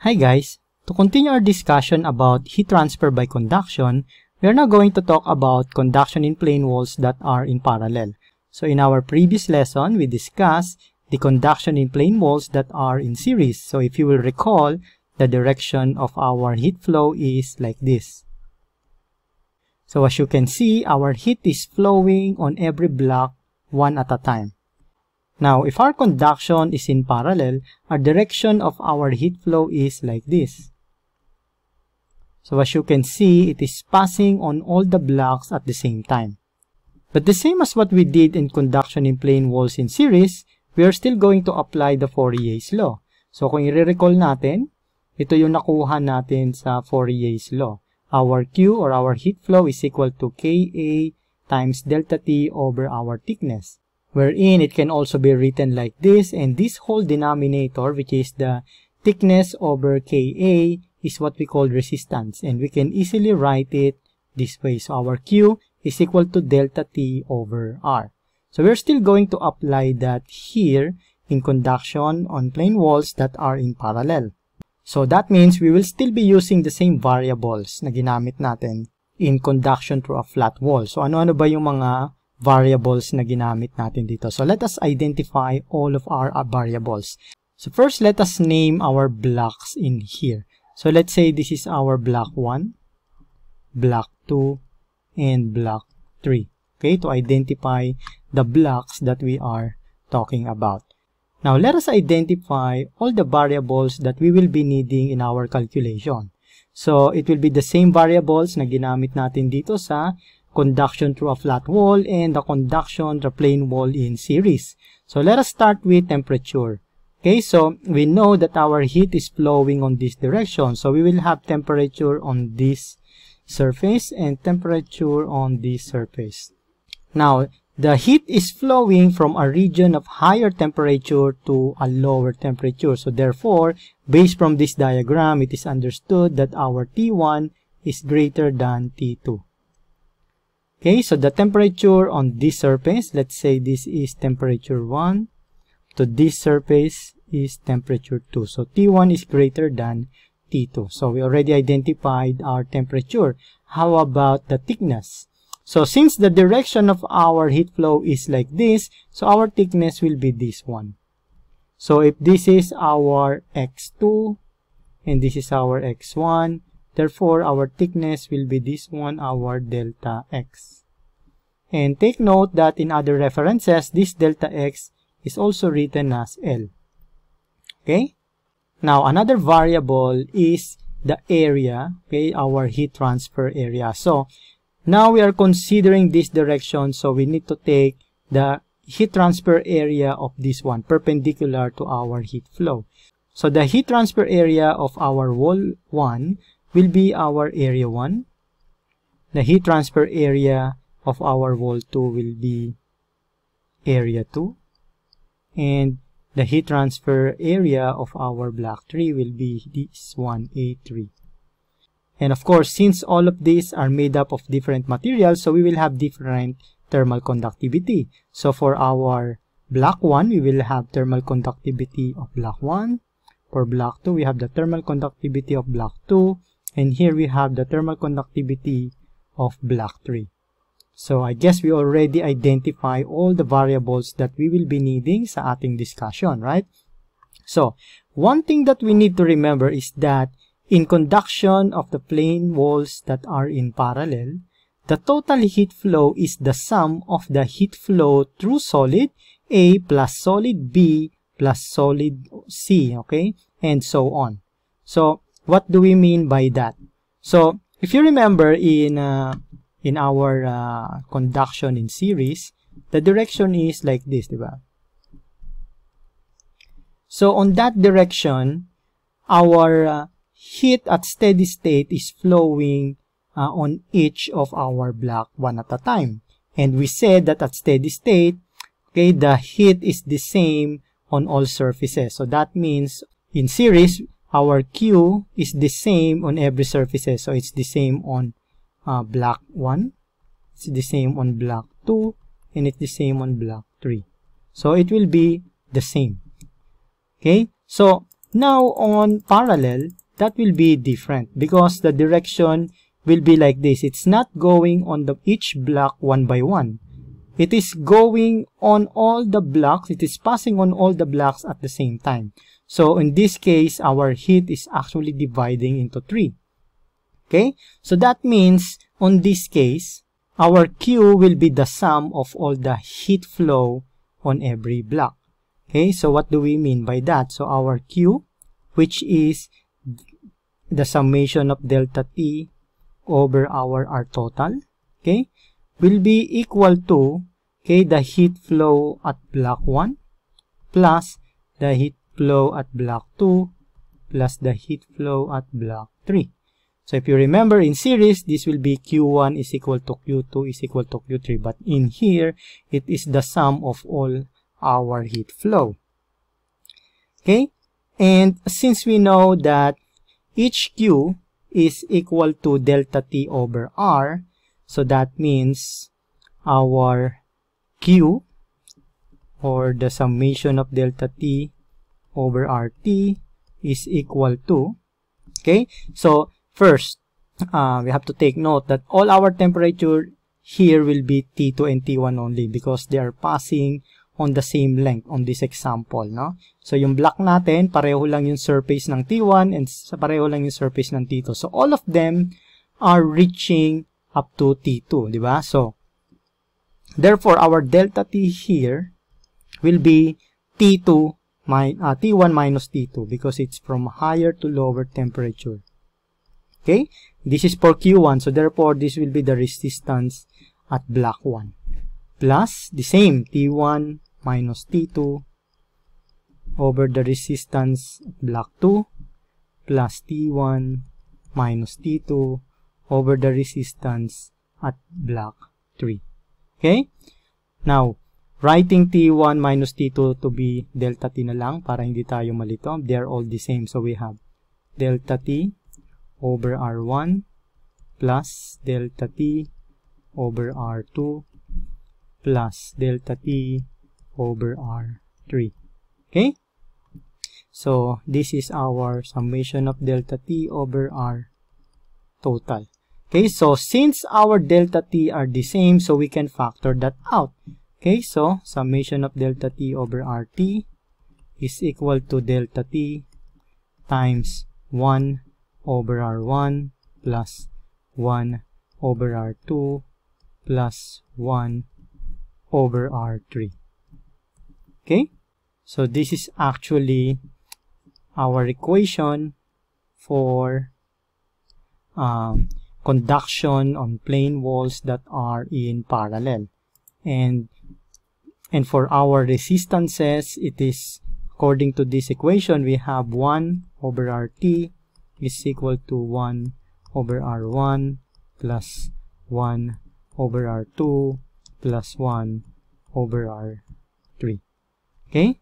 Hi guys! To continue our discussion about heat transfer by conduction, we are now going to talk about conduction in plane walls that are in parallel. So in our previous lesson, we discussed the conduction in plane walls that are in series. So if you will recall, the direction of our heat flow is like this. So as you can see, our heat is flowing on every block one at a time. Now, if our conduction is in parallel, our direction of our heat flow is like this. So as you can see, it is passing on all the blocks at the same time. But the same as what we did in conduction in plane walls in series, we are still going to apply the Fourier's law. So kung i-recall natin, ito yung nakuha natin sa Fourier's law. Our Q or our heat flow is equal to Ka times delta T over our thickness, wherein it can also be written like this, and this whole denominator, which is the thickness over Ka, is what we call resistance, and we can easily write it this way. So our Q is equal to delta T over R. So we're still going to apply that here in conduction on plane walls that are in parallel. So that means we will still be using the same variables na ginamit natin in conduction through a flat wall. So ano-ano ba yung mga variables na ginamit natin dito? So let us identify all of our variables. So first, let us name our blocks in here. So let's say this is our block 1, block 2, and block 3. Okay, to identify the blocks that we are talking about. Now, let us identify all the variables that we will be needing in our calculation. So, it will be the same variables na ginamit natin dito sa conduction through a flat wall and the conduction through a plane wall in series. So, let us start with temperature. Okay, so we know that our heat is flowing on this direction. So, we will have temperature on this surface and temperature on this surface. Now, the heat is flowing from a region of higher temperature to a lower temperature. So therefore, based from this diagram, it is understood that our T1 is greater than T2. Okay, so the temperature on this surface, let's say this is temperature 1, to this surface is temperature 2. So T1 is greater than T2. So we already identified our temperature. How about the thickness? So since the direction of our heat flow is like this, so our thickness will be this one. So if this is our X2 and this is our X1, therefore our thickness will be this one, our delta X. And take note that in other references, this delta X is also written as L. Okay? Now another variable is the area, okay, our heat transfer area. So now we are considering this direction, so we need to take the heat transfer area of this one, perpendicular to our heat flow. So the heat transfer area of our wall 1 will be our area 1. The heat transfer area of our wall 2 will be area 2. And the heat transfer area of our block 3 will be this one, A3. And of course, since all of these are made up of different materials, so we will have different thermal conductivity. So for our block 1, we will have thermal conductivity of block 1. For block 2, we have the thermal conductivity of block 2. And here we have the thermal conductivity of block 3. So I guess we already identify all the variables that we will be needing sa ating discussion, right? So one thing that we need to remember is that in conduction of the plane walls that are in parallel, the total heat flow is the sum of the heat flow through solid A plus solid B plus solid C, okay? And so on. So, what do we mean by that? So, if you remember in our conduction in series, the direction is like this, diba? So, on that direction, our heat at steady state is flowing on each of our block one at a time. And we said that at steady state, okay, the heat is the same on all surfaces. So that means in series, our Q is the same on every surfaces. So it's the same on block 1, it's the same on block 2, and it's the same on block 3. So it will be the same. Okay, so Now, on parallel, that will be different because the direction will be like this. It's not going on each block one by one. It is going on all the blocks. It is passing on all the blocks at the same time. So in this case, our heat is actually dividing into 3. Okay? So that means, on this case, our Q will be the sum of all the heat flow on every block. Okay? So what do we mean by that? So our Q, which is the summation of delta T over our R total, okay, will be equal to, okay, the heat flow at block 1 plus the heat flow at block 2 plus the heat flow at block 3. So if you remember, in series, this will be Q1 is equal to Q2 is equal to Q3. But in here, it is the sum of all our heat flow. Okay? And since we know that each Q is equal to delta T over R, so that means our Q, or the summation of delta T over RT, is equal to, okay, so first, we have to take note that all our temperature here will be T2 and T1 only because they are passing on the same length on this example, no? So, yung block natin, pareho lang yung surface ng T1 and pareho lang yung surface ng T2. So, all of them are reaching up to T2, di ba? So, therefore, our delta T here will be T1 minus T2 because it's from higher to lower temperature. Okay? This is for Q1, so therefore, this will be the resistance at block 1. Plus, the same, T1 minus T2 over the resistance at block 2 plus T1 minus T2 over the resistance at block 3. Okay? Now, writing T1 minus T2 to be delta T na lang para hindi tayo malito. They are all the same. So, we have delta T over R1 plus delta T over R2 plus delta T over R3. Okay? So, this is our summation of delta T over R total. Okay, so since our delta T are the same, so we can factor that out. Okay, so summation of delta T over RT is equal to delta T times 1 over R1 plus 1 over R2 plus 1 over R3. Okay, so this is actually our equation for conduction on plane walls that are in parallel. And for our resistances, it is according to this equation, we have 1 over RT is equal to 1 over R1 plus 1 over R2 plus 1 over R3. Okay?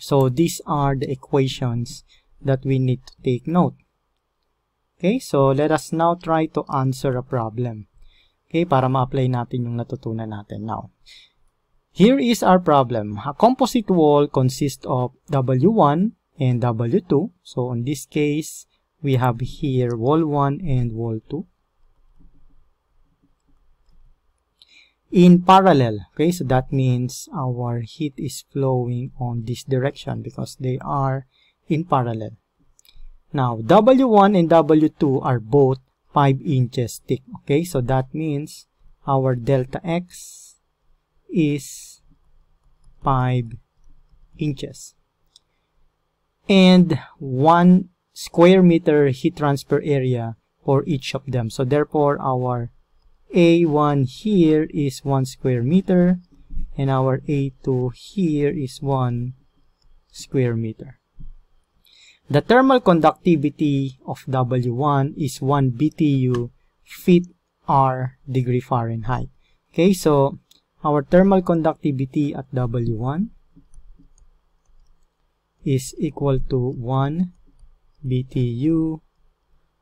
So these are the equations that we need to take note. Okay? So let us now try to answer a problem. Okay? Para ma-apply natin yung natutunan natin now. Here is our problem. A composite wall consists of W1 and W2. So in this case, we have here wall 1 and wall 2. In parallel, okay, so that means our heat is flowing on this direction because they are in parallel. Now, W1 and W2 are both 5 inches thick, okay, so that means our delta X is 5 inches. And 1 square meter heat transfer area for each of them. So therefore, our A1 here is 1 square meter and our A2 here is 1 square meter. The thermal conductivity of W1 is 1 BTU feet R degree Fahrenheit. Okay, so our thermal conductivity at W1 is equal to 1 BTU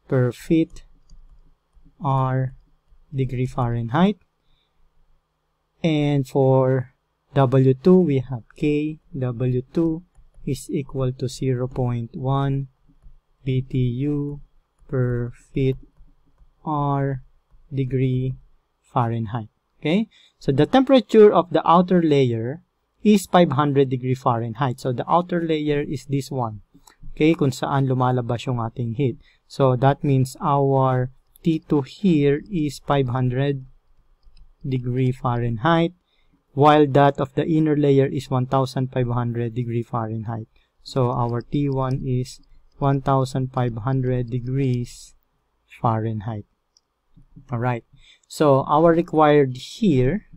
per feet R degree Fahrenheit. And for W2, we have K W2 is equal to 0.1 BTU per feet R degree Fahrenheit. Okay, so the temperature of the outer layer is 500 degree Fahrenheit. So the outer layer is this one. Okay, kung saan lumalabas yung ating heat. So that means our T2 here is 500 degree Fahrenheit, while that of the inner layer is 1500 degree Fahrenheit. So our T1 is 1500 degrees Fahrenheit. Alright, so our required here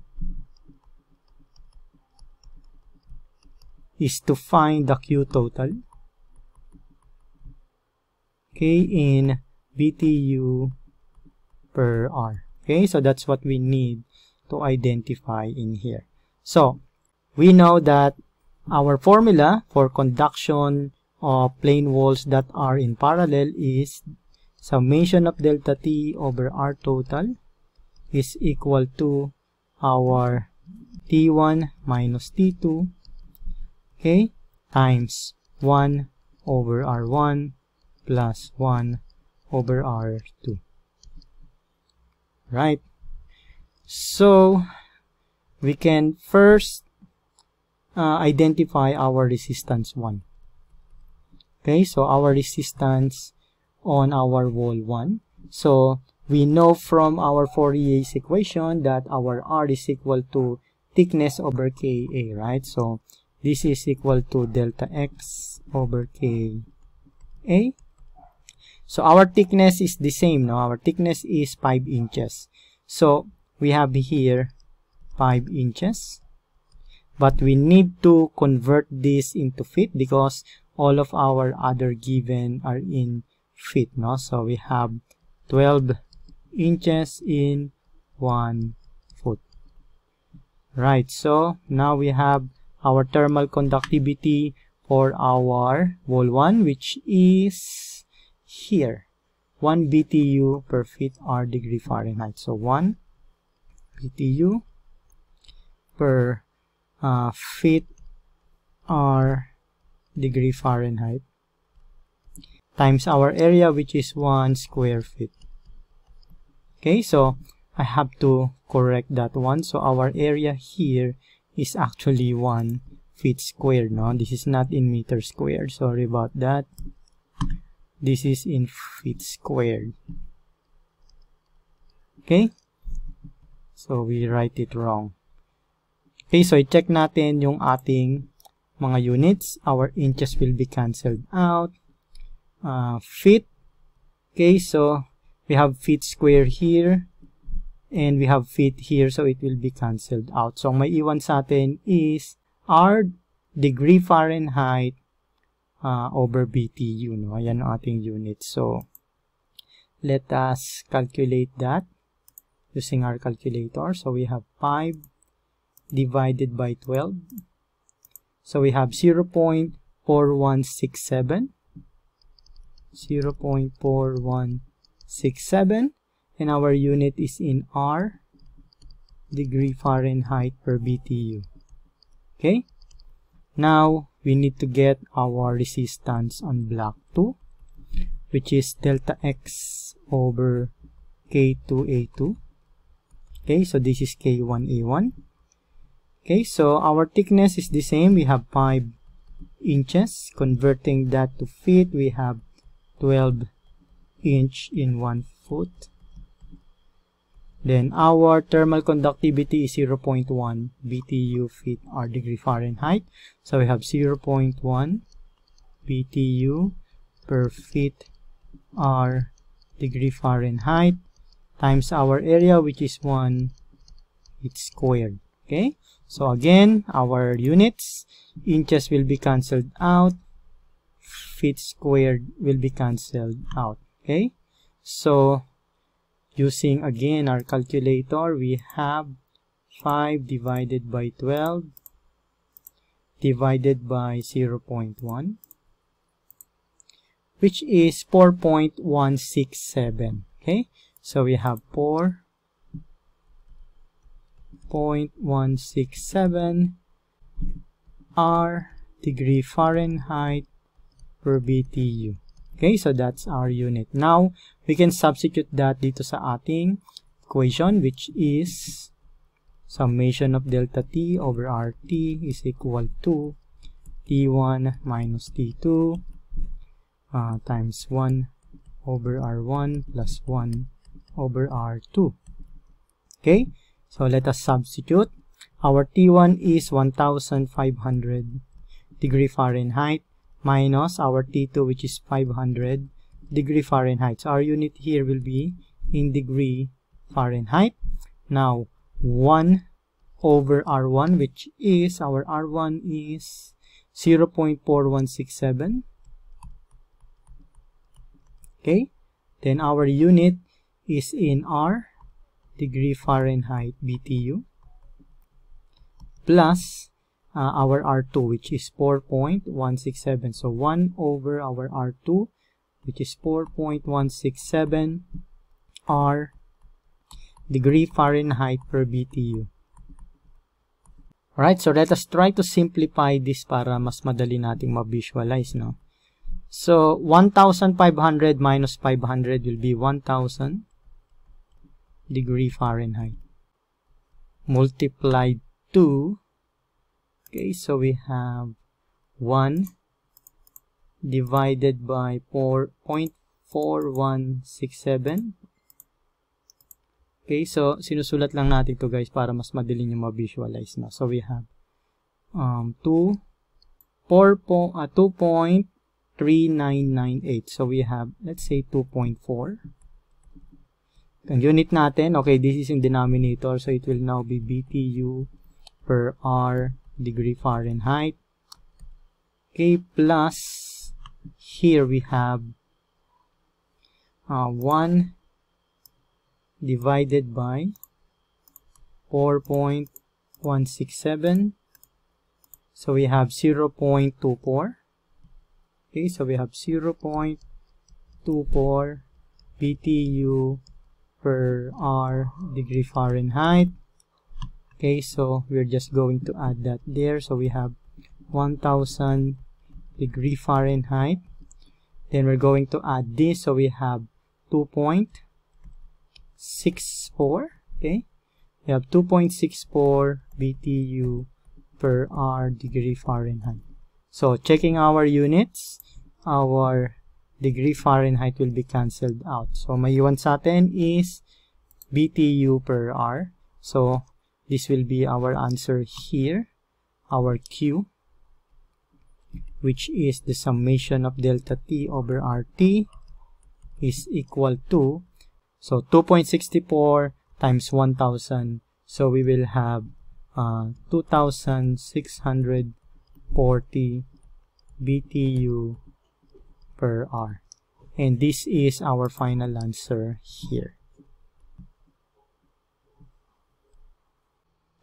is to find the Q total, okay, in BTU per R. Okay, so that's what we need to identify in here. So we know that our formula for conduction of plane walls that are in parallel is summation of delta T over R total is equal to our T1 minus T2, okay, times 1 over R1 plus 1 over R2. Right. So we can first identify our resistance 1. Okay, so our resistance on our wall 1. So we know from our Fourier's equation that our R is equal to thickness over Ka, right? So this is equal to delta X over Ka. So our thickness is the same, no? Our thickness is 5 inches. So we have here 5 inches. But we need to convert this into feet because all of our other given are in feet, no? So we have 12 inches in 1 foot. Right, so now we have our thermal conductivity for our wall 1, which is here, 1 BTU per feet R degree Fahrenheit. So 1 BTU per feet R degree Fahrenheit times our area, which is 1 square feet. Okay, so I have to correct that one. So our area here is actually 1 feet squared, no? This is not in meter squared. Sorry about that. This is in feet squared. Okay, so we write it wrong. Okay, so i-check natin yung ating mga units. Our inches will be cancelled out. Feet. Okay, so we have feet square here and we have feet here, so it will be cancelled out. So ang may iwan sa atin is R degree Fahrenheit over BTU, no? Ayan ang ating unit. So let us calculate that using our calculator. So we have 5 divided by 12. So we have 0.4167. 0.4167, and our unit is in R degree Fahrenheit per BTU. Okay, now we need to get our resistance on block 2, which is delta X over K2A2. Okay, so this is K1A1. Okay, so our thickness is the same. We have 5 inches. Converting that to feet, we have 12 inch in 1 foot. Then our thermal conductivity is 0.1 BTU feet R degree Fahrenheit. So we have 0.1 BTU per feet R degree Fahrenheit times our area, which is 1 feet squared. Okay, so again, our units, inches will be cancelled out, feet squared will be cancelled out. Okay, so using again our calculator, we have 5 divided by 12 divided by 0.1, which is 4.167. Okay, so we have 4.167 R degree Fahrenheit per BTU. Okay, so that's our unit. Now, we can substitute that dito sa ating equation, which is summation of delta T over RT is equal to T1 minus T2 times 1 over R1 plus 1 over R2. Okay, so let us substitute. Our T1 is 1500 degree Fahrenheit minus our T2, which is 500 degree Fahrenheit. So our unit here will be in degree Fahrenheit. Now, 1 over R1, which is, our R1 is 0.4167. Okay, then our unit is in R, degree Fahrenheit BTU, plus our R2, which is 4.167. So 1 over our R2, which is 4.167 R degree Fahrenheit per BTU. Alright, so let us try to simplify this para mas madali nating ma-visualize, no? So 1,500 minus 500 will be 1,000 degree Fahrenheit multiplied to, okay, so we have 1 divided by 4.4167. Okay, so sinusulat lang natin to guys para mas madali nyo ma-visualize na. So we have 2.3998. So we have, let's say 2.4. Ang unit natin, okay, this is in denominator, so it will now be BTU per R degree Fahrenheit. Okay, plus here we have 1 divided by 4.167. So we have 0.24. Okay, so we have 0.24 BTU per R degree Fahrenheit. Okay, so we're just going to add that there. So we have 1000 degree Fahrenheit. Then we're going to add this. So we have 2.64. Okay, we have 2.64 BTU per R degree Fahrenheit. So checking our units, our degree Fahrenheit will be cancelled out. So maiwan sa atin is BTU per R. So this will be our answer here, our Q, which is the summation of delta T over RT is equal to, so 2.64 times 1000. So we will have 2,640 BTU per R. And this is our final answer here.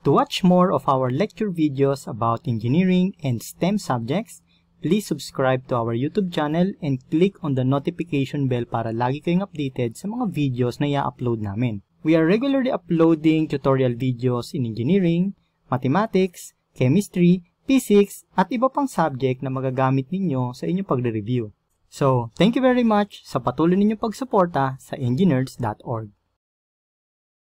To watch more of our lecture videos about engineering and STEM subjects, please subscribe to our YouTube channel and click on the notification bell para lagi kayong updated sa mga videos na i-upload namin. We are regularly uploading tutorial videos in engineering, mathematics, chemistry, physics, at iba pang subject na magagamit ninyo sa inyong pagre-review. So, thank you very much sa patuloy ninyong pagsuporta sa engineers.org.